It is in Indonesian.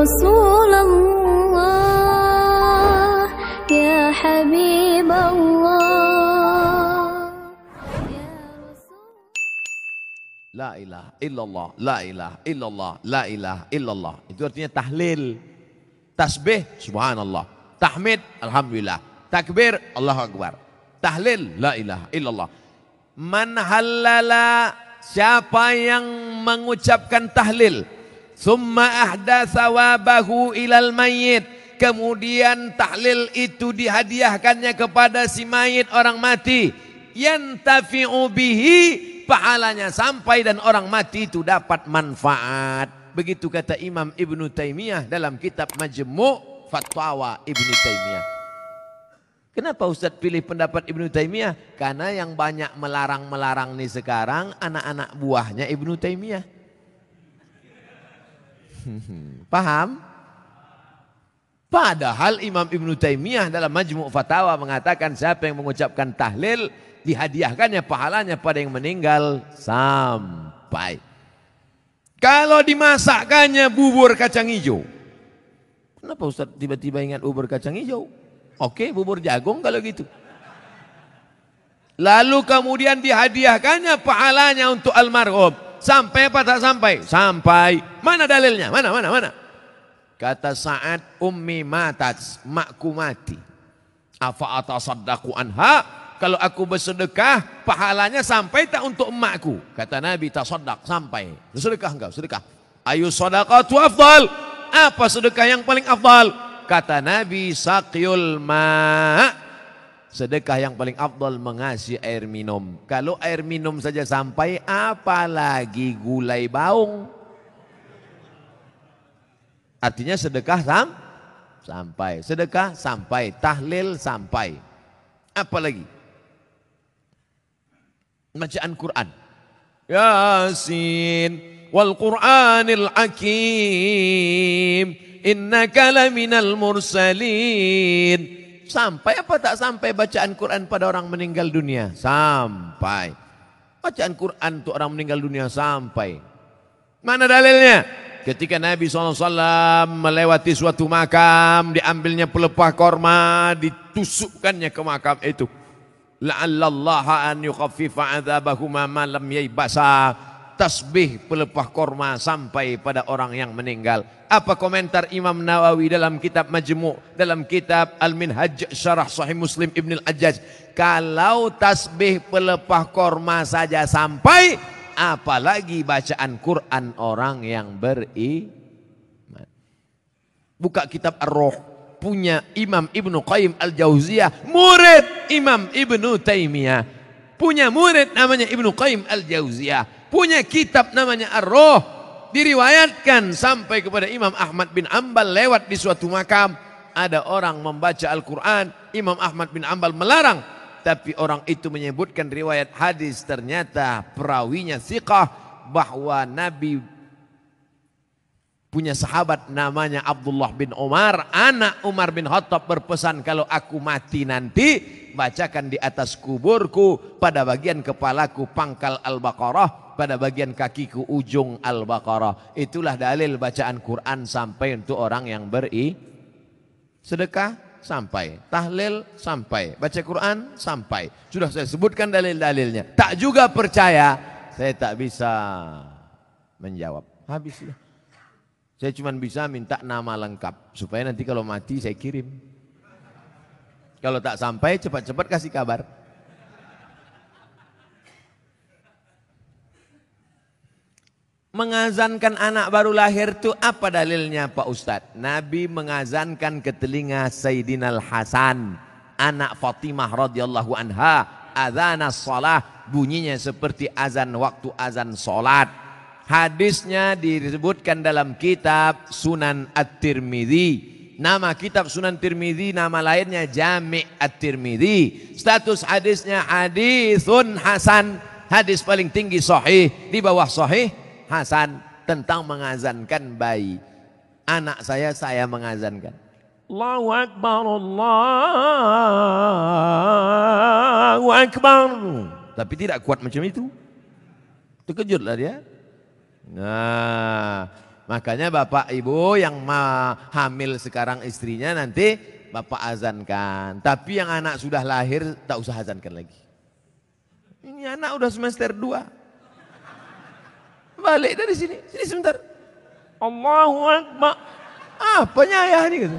Rasulullah, ya Habiballah, ya Rasul. La ilaha illallah, la ilaha illallah, la ilaha illallah. Itu artinya tahlil. Tasbih, subhanallah. Tahmid, alhamdulillah. Takbir, Allahu Akbar. Tahlil, la ilaha illallah. Man halala, siapa yang mengucapkan tahlil. Summa ahda sawabahu ilal mayyit. Kemudian tahlil itu dihadiahkannya kepada si mayit, orang mati. Yantafi'u bihi, pahalanya sampai dan orang mati itu dapat manfaat. Begitu kata Imam Ibnu Taimiyah dalam kitab Majmu' Fatwa Ibnu Taimiyah. Kenapa Ustaz pilih pendapat Ibnu Taimiyah? Karena yang banyak melarang-melarang nih sekarang anak-anak buahnya Ibnu Taimiyah. Paham? Padahal Imam Ibnu Taimiyah dalam Majmu' Fatawa mengatakan siapa yang mengucapkan tahlil dihadiahkannya pahalanya pada yang meninggal sampai. Kalau dimasakkannya bubur kacang hijau. Kenapa Ustaz tiba-tiba ingat bubur kacang hijau? Oke, bubur jagung kalau gitu. Lalu kemudian dihadiahkannya pahalanya untuk almarhum. Sampai apa tak sampai? Sampai. Mana dalilnya? Mana? Kata Sa'ad, ummi matat, makku mati. Afa atasaddaqu anha? Kalau aku bersedekah, pahalanya sampai tak untuk emakku? Kata Nabi, tasaddaq, sampai. Sedekah enggak? Sedekah. Ayu sadaqatu afdal. Apa sedekah yang paling afdal? Kata Nabi, saqyul ma'. Sedekah yang paling afdal mengasih air minum. Kalau air minum saja sampai, apalagi gulai baung. Artinya sedekah sampai. Sedekah sampai. Tahlil sampai. Apa lagi? Bacaan Quran. Yasin wal Qur'anil Hakim innaka laminal mursalin. Sampai apa tak sampai bacaan Quran pada orang meninggal dunia? Sampai. Bacaan Quran untuk orang meninggal dunia sampai. Mana dalilnya? Ketika Nabi SAW melewati suatu makam, diambilnya pelepah korma, ditusukkannya ke makam itu. La'allallaha an yukhaffifa adzabahuma ma lam yaybasa. Tasbih pelepah korma sampai pada orang yang meninggal. Apa komentar Imam Nawawi dalam kitab Majmu', dalam kitab Al-Minhaj Syarah Sahih Muslim Ibn Al-Ajjaj? Kalau tasbih pelepah korma saja sampai, apalagi bacaan Quran orang yang beriman. Buka kitab Ar-Ruh, punya Imam Ibnu Qayyim Al-Jauziyah, murid Imam Ibnu Taimiyah. Punya murid namanya Ibnu Qayyim Al-Jauziyah. Punya kitab namanya Ar-Ruh. Diriwayatkan sampai kepada Imam Ahmad bin Ambal lewat di suatu makam. Ada orang membaca Al-Quran. Imam Ahmad bin Ambal melarang. Tapi orang itu menyebutkan riwayat hadis, ternyata perawinya thiqah, bahwa Nabi punya sahabat namanya Abdullah bin Umar, anak Umar bin Khattab, berpesan, kalau aku mati nanti bacakan di atas kuburku pada bagian kepalaku pangkal Al-Baqarah, pada bagian kakiku ujung Al-Baqarah. Itulah dalil bacaan Quran sampai untuk orang yang sedekah sampai, tahlil sampai, baca Quran sampai. Sudah saya sebutkan dalil-dalilnya. Tak juga percaya, saya tak bisa menjawab. Habis sudah. Saya cuma bisa minta nama lengkap supaya nanti kalau mati saya kirim. Kalau tak sampai cepat-cepat kasih kabar. Mengazankan anak baru lahir itu apa dalilnya Pak Ustadz? Nabi mengazankan ke telinga Sayyidina Al-Hasan, anak Fatimah radhiyallahu anha, adzana shalah, bunyinya seperti azan waktu azan salat. Hadisnya disebutkan dalam kitab Sunan At-Tirmidzi. Nama kitab Sunan Tirmidzi, nama lainnya Jami' At-Tirmidzi. Status hadisnya hadisun hasan, hadis paling tinggi sahih, di bawah sahih hasan, tentang mengazankan bayi. Anak saya mengazankan. Allahu Akbar, Allahu Akbar. Tapi tidak kuat macam itu. Terkejutlah dia. Nah, Makanya bapak ibu yang hamil sekarang istrinya nanti bapak azankan. Tapi yang anak sudah lahir tak usah azankan lagi. Ini anak udah semester 2. Balik dari sini, sini sebentar. Allahu Akbar. Apanya ayah ini gitu.